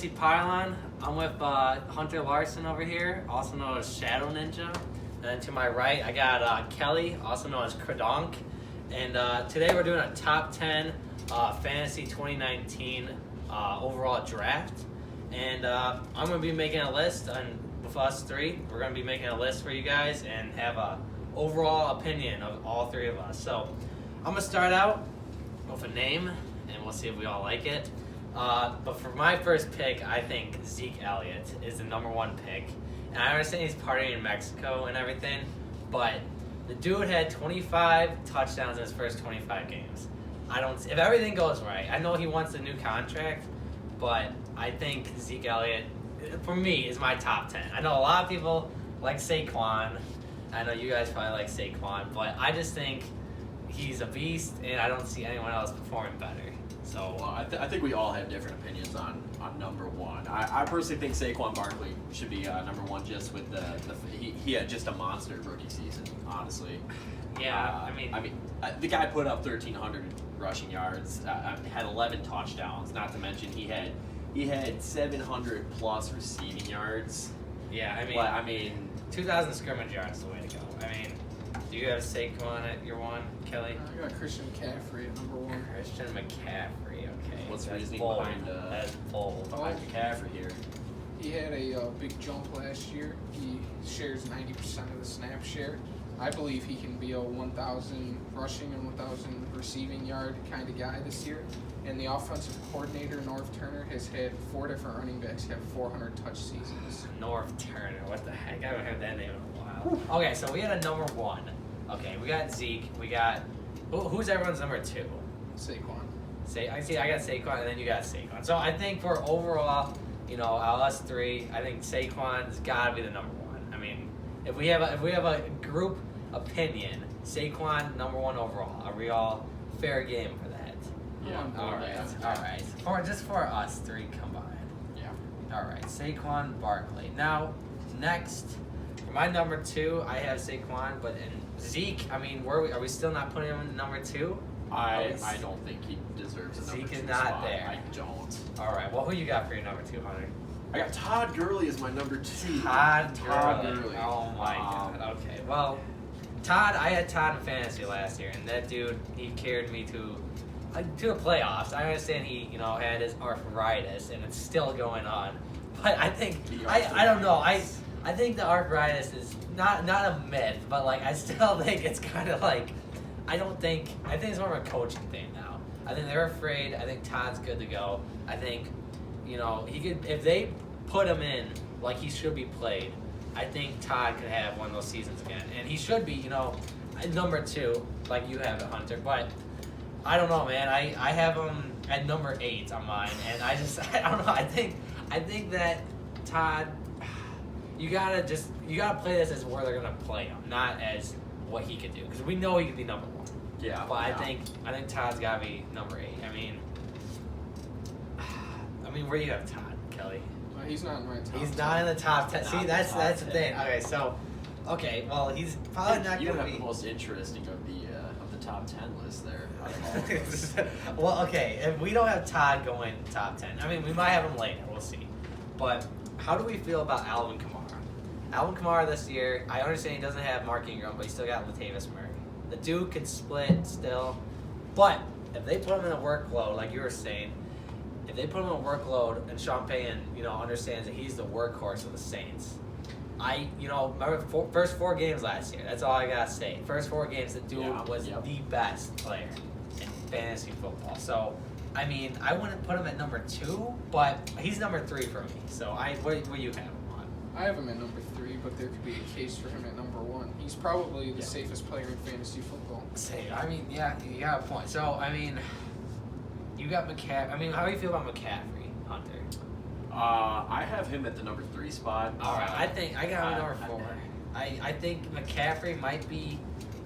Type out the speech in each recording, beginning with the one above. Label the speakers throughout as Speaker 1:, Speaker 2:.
Speaker 1: Fantasy Pylon. I'm with Hunter Larson over here, also known as Shadow Ninja. And then to my right, I got Kelley, also known as Kradonk. And today we're doing a top 10 Fantasy 2019 overall draft. And I'm going to be making a list with us three. We're going to be making a list for you guys and have a overall opinion of all three of us. So I'm going to start out with a name, and we'll see if we all like it. But for my first pick, I think Zeke Elliott is the number one pick. And I understand he's partying in Mexico and everything, but the dude had 25 touchdowns in his first 25 games. If everything goes right, I know he wants a new contract, but I think Zeke Elliott, for me, is my top 10. I know a lot of people like Saquon. I know you guys probably like Saquon, but I just think he's a beast, and I don't see anyone else performing better. So
Speaker 2: I think we all have different opinions on number one. I personally think Saquon Barkley should be number one, just with he had just a monster rookie season, honestly.
Speaker 1: Yeah, I mean,
Speaker 2: the guy put up 1,300 rushing yards, had 11 touchdowns. Not to mention he had 700 plus receiving yards.
Speaker 1: Yeah,
Speaker 2: I mean,
Speaker 1: 2,000 scrimmage yards is the way to go. I mean, do you have Saquon at your one, Kelley?
Speaker 3: I got Christian McCaffrey at number one.
Speaker 1: Christian McCaffrey, okay.
Speaker 2: What's the
Speaker 1: That's
Speaker 2: reasoning
Speaker 1: bold.
Speaker 2: behind
Speaker 1: That's bold.
Speaker 2: behind McCaffrey here?
Speaker 3: He had a big jump last year. He shares 90% of the snap share. I believe he can be a 1,000 rushing and 1,000 receiving yard kind of guy this year. And the offensive coordinator, Norv Turner, has had 4 different running backs have 400 touch seasons.
Speaker 1: Norv Turner, what the heck? I haven't heard that name in a while. Okay, so we had a number one. Okay, we got Zeke. We got who's everyone's number two?
Speaker 3: Saquon.
Speaker 1: I got Saquon, and then you got Saquon. So I think for overall, us three, I think Saquon's got to be the number one. I mean, if we have a group opinion, Saquon number one overall. Are we all fair game for that?
Speaker 2: Yeah.
Speaker 1: All right. Just for us three combined.
Speaker 2: Yeah.
Speaker 1: All right, Saquon Barkley. Now, next, for my number two, I have Saquon, but in Zeke, I mean, are we still not putting him in number two?
Speaker 2: I don't think he deserves a number
Speaker 1: Zeke is
Speaker 2: two
Speaker 1: not
Speaker 2: spot.
Speaker 1: there.
Speaker 2: I don't.
Speaker 1: All right, well, who you got for your number two, Hunter?
Speaker 2: I got Todd Gurley as my number two.
Speaker 1: Todd
Speaker 2: Gurley.
Speaker 1: Gurley. Oh my God. Okay, well, I had Todd in fantasy last year, and that dude, he carried me to the playoffs. I understand he, had his arthritis, and it's still going on. But I think I don't know. I think the arthritis is not a myth, but I still think it's kind of I think it's more of a coaching thing now. I think they're afraid. I think Todd's good to go. I think, he could, if they put him in like he should be played, I think Todd could have one of those seasons again. And he should be, number two, like you have it, Hunter. But I don't know, man. I have him at number 8 on mine, and I don't know. I think that Todd, you gotta play this as where they're gonna play him, not as what he could do, because we know he could be number 1.
Speaker 2: Yeah.
Speaker 1: But I think Todd's gotta be number 8. I mean, where do you have Todd, Kelley?
Speaker 3: He's not in my top 10.
Speaker 1: He's not in the top 10. See, that's the thing. Okay, well, he's probably not
Speaker 2: You
Speaker 1: gonna
Speaker 2: have
Speaker 1: be.
Speaker 2: the most interesting of the top 10 list there. Out of all of us.
Speaker 1: Well, okay, if we don't have Todd going top 10, I mean, we might have him later. We'll see. But how do we feel about Alvin Kamara? Alvin Kamara this year, I understand he doesn't have Mark Ingram, but he still got Latavius Murray. The dude could split still. But if they put him in a workload, like you were saying, if they put him in a workload and Sean Payton, understands that he's the workhorse of the Saints, remember first 4 games last year. That's all I gotta say. First 4 games, the dude was the best player in fantasy football. So, I mean, I wouldn't put him at number 2, but he's number 3 for me. So, where do you have him on?
Speaker 3: I have him at number 3, but there could be a case for him at number 1. He's probably the safest player in fantasy football.
Speaker 1: Yeah, you got a point. So, I mean, you got McCaffrey. I mean, how do you feel about McCaffrey, Hunter?
Speaker 2: I have him at the number 3 spot.
Speaker 1: All right, I think I got him number 4. I think McCaffrey might be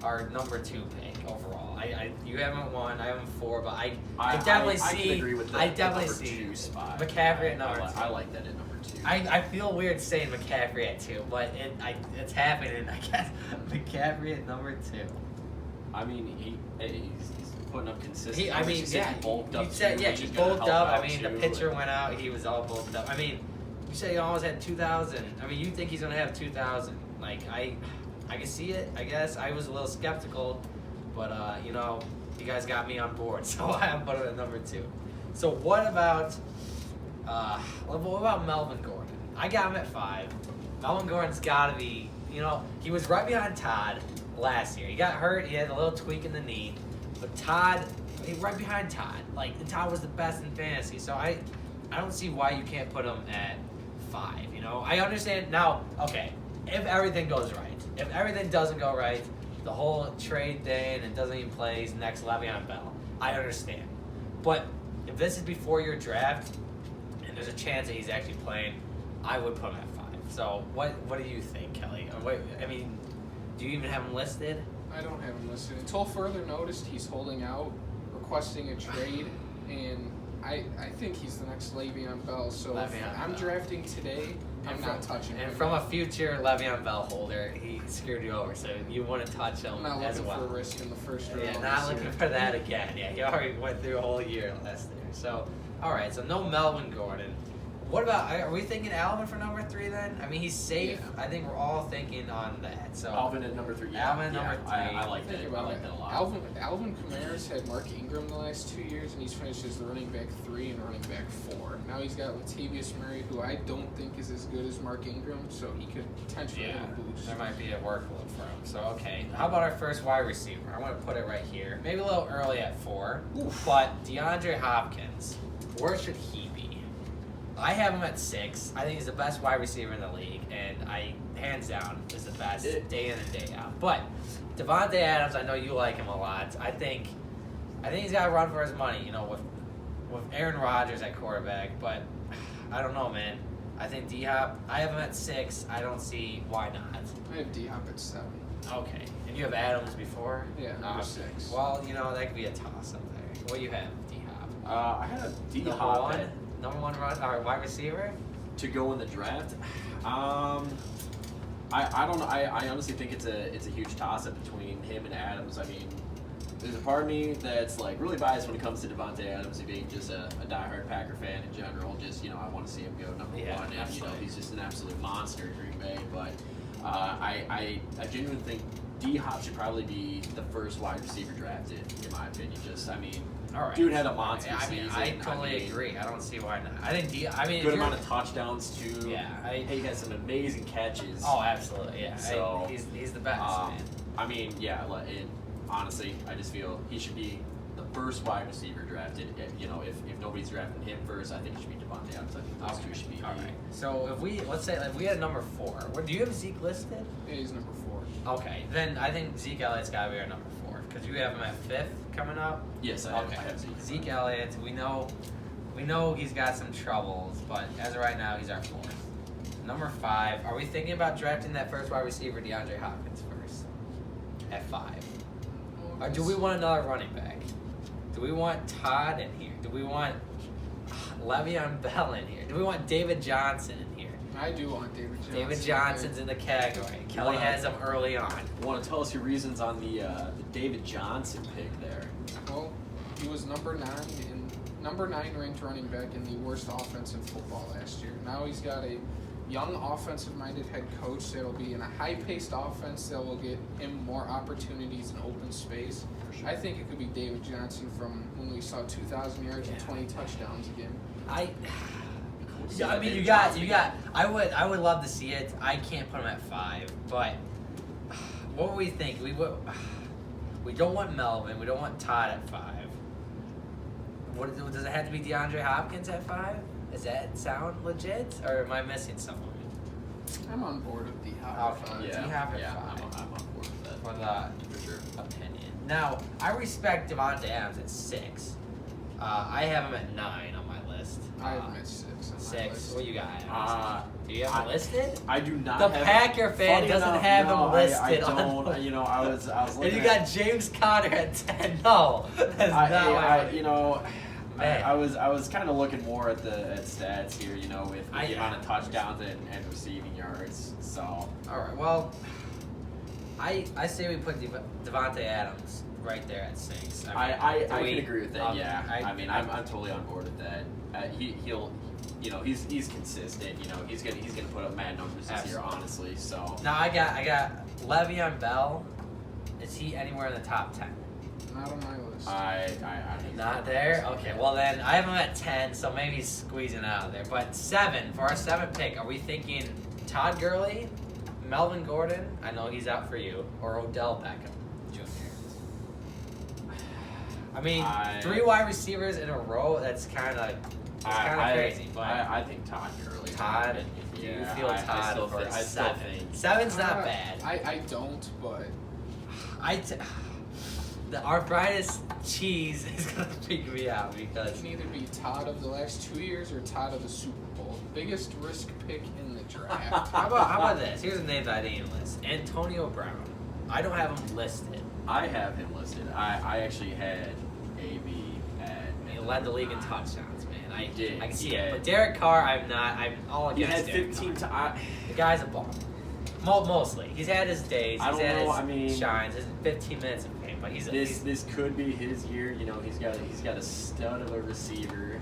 Speaker 1: our number 2 pick overall. You have him at 1, I have him 4, but I definitely see.
Speaker 2: I can agree with
Speaker 1: I
Speaker 2: the
Speaker 1: definitely
Speaker 2: number
Speaker 1: see
Speaker 2: 2 spot.
Speaker 1: McCaffrey at number 2.
Speaker 2: I like that at number 2.
Speaker 1: I feel weird saying McCaffrey at 2, but it's happening. I guess McCaffrey at number 2.
Speaker 2: I mean, putting up consistent.
Speaker 1: He
Speaker 2: bulked up.
Speaker 1: You said,
Speaker 2: too,
Speaker 1: yeah,
Speaker 2: which
Speaker 1: he
Speaker 2: is gonna
Speaker 1: bulked
Speaker 2: help
Speaker 1: up. I
Speaker 2: out
Speaker 1: mean, the
Speaker 2: too,
Speaker 1: pitcher
Speaker 2: and-
Speaker 1: went out. He was all bulked up. I mean, you say he almost had 2,000. I mean, you think he's gonna have 2,000? Like I can see it. I guess I was a little skeptical, but you know, you guys got me on board, so I have put him at number 2. So what about Melvin Gordon? I got him at 5. Melvin Gordon's got to be. You know, he was right behind Todd last year. He got hurt. He had a little tweak in the knee, but Todd, right behind Todd. Like, and Todd was the best in fantasy, so I don't see why you can't put him at 5. You know, I understand now. Okay, if everything goes right, if everything doesn't go right, the whole trade thing and doesn't even play, he's next Le'Veon Bell. I understand, but if this is before your draft and there's a chance that he's actually playing, I would put him at 5. So what do you think, Kelley? I mean, do you even have him listed?
Speaker 3: I don't have him listed. Until further notice, he's holding out, requesting a trade, and I think he's the next Le'Veon Bell. So if I'm drafting today, I'm not touching him.
Speaker 1: And from a future Le'Veon Bell holder, he screwed you over, so you want to touch him
Speaker 3: I'm not
Speaker 1: as
Speaker 3: looking
Speaker 1: well.
Speaker 3: for a risk in the first round.
Speaker 1: Yeah, not looking for that again. Yeah, he already went through a whole year last year. So, all right, so no Melvin Gordon. What about, are we thinking Alvin for number 3 then? I mean, he's safe.
Speaker 3: Yeah.
Speaker 1: I think we're all thinking on that. So
Speaker 2: Alvin at number 3. Yeah,
Speaker 1: Alvin at number 3.
Speaker 2: I like that.
Speaker 3: Think
Speaker 2: I
Speaker 3: about
Speaker 2: like
Speaker 3: it.
Speaker 2: that a lot.
Speaker 3: Alvin Kamara's had Mark Ingram the last 2 years, and he's finished as the running back 3 and running back 4. Now he's got Latavius Murray, who I don't think is as good as Mark Ingram, so he could potentially
Speaker 1: Yeah,
Speaker 3: get a boost.
Speaker 1: there might be a workload for him. So, okay. How about our first wide receiver? I want to put it right here. Maybe a little early at 4.
Speaker 2: Oof.
Speaker 1: But DeAndre Hopkins, where should he be? I have him at 6. I think he's the best wide receiver in the league, and hands down, is the best day in and day out. But Devontae Adams, I know you like him a lot. I think he's got to run for his money, you know, with Aaron Rodgers at quarterback. But I don't know, man. I think D-Hop, I have him at 6. I don't see why not.
Speaker 3: I have D-Hop at 7.
Speaker 1: Okay. And you have Adams before?
Speaker 3: Yeah, number 6.
Speaker 1: Well, you know, that could be a toss-up there. What do you have, D-Hop?
Speaker 2: I had a
Speaker 1: Number
Speaker 2: D-Hop
Speaker 1: 1? Number 1 wide receiver?
Speaker 2: to go in the draft. I don't know. I honestly think it's a huge toss-up between him and Adams. I mean, there's a part of me that's like really biased when it comes to Devontae Adams, being just a diehard Packer fan in general. Just, you know, I want to see him go number 1, and
Speaker 1: absolutely.
Speaker 2: you know, he's just an absolute monster in Green Bay. But I genuinely think D-Hop should probably be the first wide receiver drafted, in my opinion. Just, I mean,
Speaker 1: All right.
Speaker 2: dude had a monster
Speaker 1: I mean,
Speaker 2: season.
Speaker 1: I totally agree. I don't see why not. I think
Speaker 2: Good amount of touchdowns too.
Speaker 1: Yeah,
Speaker 2: he has some amazing catches.
Speaker 1: Oh, absolutely. Yeah.
Speaker 2: So,
Speaker 1: he's the best, man.
Speaker 2: I mean, yeah. Honestly, I just feel he should be the first wide receiver drafted. You know, if nobody's drafting him first, I think it should be Devontae Adams. I think those two should be.
Speaker 1: All right. So let's say we had number 4. Do you have Zeke listed?
Speaker 3: Yeah, he's number 4.
Speaker 1: Okay, then I think Zeke Elliott's got to be our number 4 because you have him at 5th coming up.
Speaker 2: Yes, I have Zeke.
Speaker 1: Zeke Elliott. We know he's got some troubles, but as of right now, he's our 4th. Number 5. Are we thinking about drafting that first wide receiver, DeAndre Hopkins, first at 5? Or do we want another running back? Do we want Todd in here? Do we want Le'Veon Bell in here? Do we want David Johnson in here?
Speaker 3: I do want David Johnson.
Speaker 1: David Johnson's in the category. Kelley has him early on.
Speaker 2: Want to tell us your reasons on the David Johnson pick there?
Speaker 3: Well, he was number 9 ranked running back in the worst offense in football last year. Now he's got a young offensive-minded head coach that'll be in a high-paced offense that will get him more opportunities in open space.
Speaker 2: For sure.
Speaker 3: I think it could be David Johnson from when we saw 2,000 yards and 20 touchdowns again.
Speaker 1: Yeah, I mean, you got. I would love to see it. I can't put him at 5, but what would we think? We don't want Melvin. We don't want Todd at 5. Does it have to be DeAndre Hopkins at 5? Does that sound legit, or am I missing someone?
Speaker 3: I'm on board with D-Hop.
Speaker 1: Okay.
Speaker 2: Yeah,
Speaker 1: D-Hop at
Speaker 2: yeah,
Speaker 1: 5.
Speaker 2: I'm on board with that.
Speaker 1: For the
Speaker 2: For sure.
Speaker 1: opinion. Now, I respect Devontae Adams at 6. I have him at 9 on my list.
Speaker 3: I have him at 6 on my
Speaker 1: 6.
Speaker 3: list.
Speaker 1: What you got? Do you have him listed?
Speaker 2: I do not.
Speaker 1: The
Speaker 2: have
Speaker 1: Packer fan
Speaker 2: funny
Speaker 1: doesn't
Speaker 2: enough,
Speaker 1: have
Speaker 2: no,
Speaker 1: him listed.
Speaker 2: I
Speaker 1: on
Speaker 2: don't. You know, I was looking.
Speaker 1: And you got James Conner at 10. No, that's not what
Speaker 2: you know.
Speaker 1: Man.
Speaker 2: I was kind of looking more at stats here, you know, with the amount of touchdowns and receiving yards. So
Speaker 1: All right. Well, I say we put Devontae Adams right there at 6.
Speaker 2: I
Speaker 1: do we-
Speaker 2: can agree with that.
Speaker 1: okay,
Speaker 2: Yeah, I'm totally on board with that. He'll, he's consistent. He's gonna put up mad numbers this year,
Speaker 1: Absolutely.
Speaker 2: honestly. So
Speaker 1: Now I got Le'Veon Bell. Is he anywhere in the top 10?
Speaker 3: Not on my list.
Speaker 2: I think
Speaker 1: Not there? Okay, well then I have him at 10, so maybe he's squeezing out of there. But 7, for our 7th pick, are we thinking Todd Gurley, Melvin Gordon, I know he's out for you, or Odell Beckham Jr.? I mean, 3 wide receivers in a row, that's kind of crazy. But
Speaker 2: I think Todd Gurley.
Speaker 1: Todd, do you feel Todd for
Speaker 2: I still
Speaker 1: 7?
Speaker 2: think
Speaker 1: 7's not bad.
Speaker 3: I don't, but
Speaker 1: The arthritis cheese is gonna freak me out
Speaker 3: it
Speaker 1: because
Speaker 3: can either be Todd of the last 2 years or Todd of the Super Bowl. Biggest risk pick in the draft.
Speaker 1: how about this? Here's a name that I didn't list: Antonio Brown. I don't have him listed.
Speaker 2: I have him listed. I actually had AB at.
Speaker 1: He led the league in touchdowns, man. I
Speaker 2: did.
Speaker 1: I can see
Speaker 2: He
Speaker 1: it.
Speaker 2: had-
Speaker 1: But Derek Carr, I'm not. I'm all
Speaker 2: He
Speaker 1: against
Speaker 2: had
Speaker 1: Derek
Speaker 2: 15
Speaker 1: Carr.
Speaker 2: to.
Speaker 1: The guy's a bum. Mostly, he's had his days.
Speaker 2: I
Speaker 1: He's
Speaker 2: don't
Speaker 1: had
Speaker 2: know,
Speaker 1: his
Speaker 2: I mean-
Speaker 1: shines. His 15 minutes of fame, but
Speaker 2: This could be his year. He's got a stud of a receiver.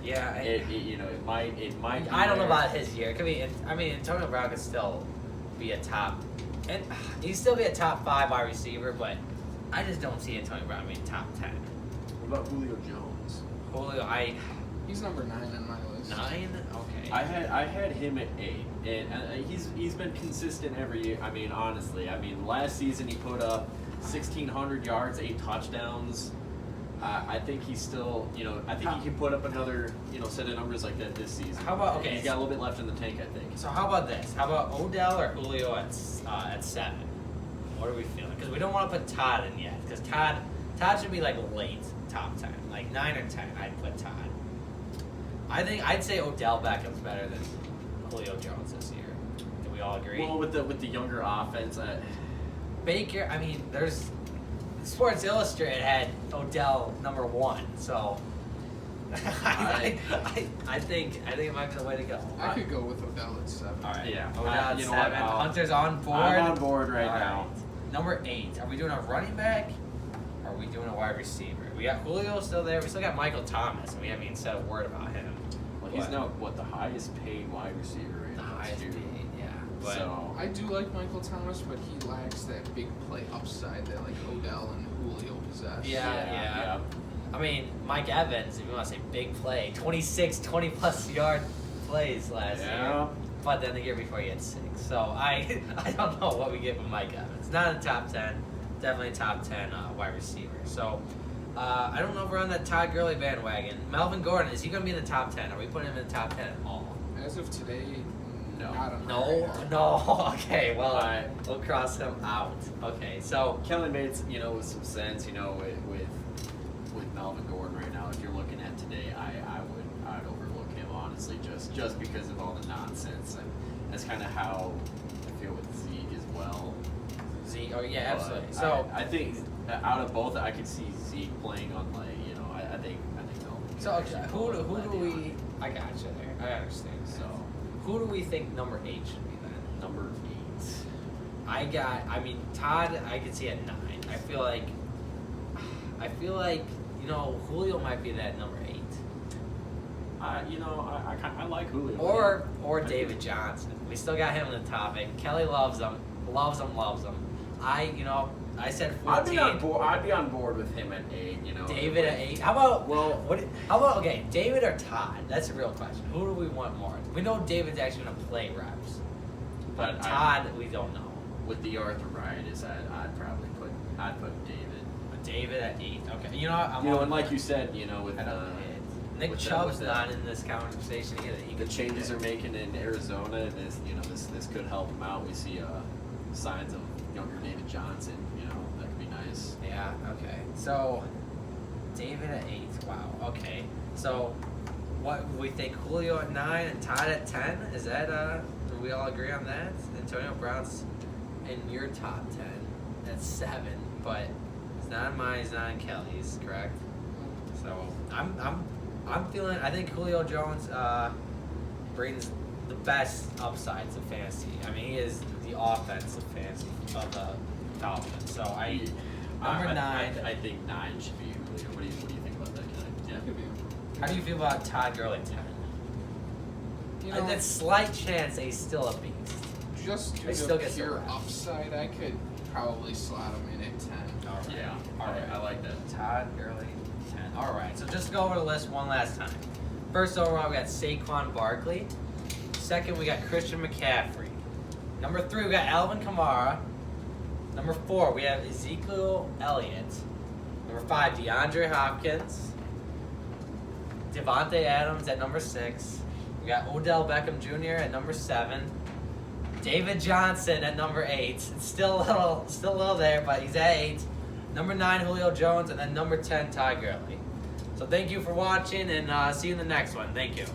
Speaker 1: yeah.
Speaker 2: It might. Be
Speaker 1: I don't know
Speaker 2: there.
Speaker 1: about his year. It could be. I mean, Antonio Brown could still be a top, and he'd still be a top 5 wide receiver. But I just don't see Antonio Brown being top 10.
Speaker 2: What about Julio Jones?
Speaker 1: Julio,
Speaker 3: He's number 9 on my list.
Speaker 1: 9. Okay.
Speaker 2: I had him at 8, and he's been consistent every year. I mean, honestly, last season he put up 1,600 yards, 8 touchdowns. I think he's still, I think he can put up another, set of numbers like that this season.
Speaker 1: How about- okay,
Speaker 2: He's got a little bit left in the tank, I think.
Speaker 1: So how about this? How about Odell or Julio at 7? What are we feeling? Because we don't want to put Todd in yet. Because Todd should be like late top 10, like 9 or 10. I'd put Todd. I'd say Odell Beckham's better than Julio Jones this year. Do we all agree?
Speaker 2: Well, with the younger offense,
Speaker 1: Baker, I mean, there's Sports Illustrated had Odell number 1, so I think it might be the way to go.
Speaker 3: I could go with Odell at 7.
Speaker 1: All right,
Speaker 2: Yeah.
Speaker 1: Odell at
Speaker 2: You know
Speaker 1: 7.
Speaker 2: what,
Speaker 1: Hunter's on board.
Speaker 2: I'm on board right
Speaker 1: All
Speaker 2: now.
Speaker 1: Number 8. Are we doing a running back? Or are we doing a wide receiver? We got Julio still there. We still got Michael Thomas, and we haven't even said a word about him.
Speaker 2: Well, he's
Speaker 1: But-
Speaker 2: now the highest paid wide receiver right
Speaker 1: The
Speaker 2: now,
Speaker 1: highest
Speaker 2: too.
Speaker 1: paid, yeah. But
Speaker 2: So
Speaker 3: I do like Michael Thomas, but he lacks that big play upside that like Odell and Julio possess.
Speaker 1: Yeah. I mean, Mike Evans, if you want to say big play, 26, 20-plus yard plays last year. But then the year before he had 6. So I don't know what we get from Mike Evans. Not in the top 10. Definitely top 10 wide receiver. So I don't know if we're on that Todd Gurley bandwagon. Melvin Gordon, is he going to be in the top 10? Are we putting him in the top 10 at all?
Speaker 3: As of today,
Speaker 2: No.
Speaker 3: not on my
Speaker 1: No?
Speaker 3: radar.
Speaker 1: No? Okay, well,
Speaker 2: Alright.
Speaker 1: we'll cross him out. Okay, so
Speaker 2: Kelley made with some sense, with Melvin Gordon right now. If you're looking at today, I'd overlook him honestly, just because of all the nonsense, and that's kind of how I feel with Zeke as well.
Speaker 1: Zeke, oh yeah,
Speaker 2: But
Speaker 1: absolutely. So
Speaker 2: I think out of both, I could see Zeke playing on I think Melvin.
Speaker 1: So okay, who do we? I got you there. I understand.
Speaker 2: So
Speaker 1: Who do we think number 8 should be then?
Speaker 2: number 8.
Speaker 1: I mean, Todd, I could see at 9. I feel like Julio might be that number 8,
Speaker 2: I like Julio.
Speaker 1: or David Johnson. We still got him in the topic. Kelley loves him. I said 14.
Speaker 2: I'd be on board with him at 8.
Speaker 1: David at 8. How about
Speaker 2: Well-
Speaker 1: How about David or Todd? That's a real question. Who do we want more? We know David's actually gonna play reps, but
Speaker 2: But
Speaker 1: Todd we don't know.
Speaker 2: with the arthritis, I'd probably put David.
Speaker 1: But David at 8. Okay, you know what?
Speaker 2: And like you said, with
Speaker 1: I don't know. Nick
Speaker 2: with
Speaker 1: Chubb's
Speaker 2: the-
Speaker 1: not in this conversation either. He
Speaker 2: the
Speaker 1: could
Speaker 2: changes
Speaker 1: pick.
Speaker 2: are making in Arizona, this could help him out. We see signs of younger David Johnson. That could be nice.
Speaker 1: Yeah. Okay. So David at 8. Wow. Okay. So what we think? Julio at 9 and Todd at 10. Is that do we all agree on that? Antonio Brown's in your top 10 at 7, but it's not in mine. It's not in Kelley's. Correct. So I'm feeling. I think Julio Jones brings the best upsides of fantasy. I mean, he is the offensive fantasy of the Dolphins. So Number 9.
Speaker 2: I think 9 should be Julio. What do you think about that, Kelley? Yeah.
Speaker 3: Could be.
Speaker 1: How do you feel about Todd Gurley 10?
Speaker 3: You
Speaker 1: And
Speaker 3: know,
Speaker 1: that slight chance that he's still a beast.
Speaker 3: just due
Speaker 1: They still
Speaker 3: to
Speaker 1: get
Speaker 3: pure
Speaker 1: some
Speaker 3: upside, I could probably slot him in at 10.
Speaker 1: All right.
Speaker 2: Yeah.
Speaker 1: All right.
Speaker 2: I like that.
Speaker 1: Todd Gurley 10. All right. So just go over the list one last time. First overall, we got Saquon Barkley. Second, we got Christian McCaffrey. Number 3, we got Alvin Kamara. Number 4, we have Ezekiel Elliott. Number 5, DeAndre Hopkins. Devontae Adams at number 6. We got Odell Beckham Jr. at number 7. David Johnson at number 8. It's still a little there, but he's at 8. Number 9, Julio Jones, and then number 10, Todd Gurley. So thank you for watching, and see you in the next one. Thank you.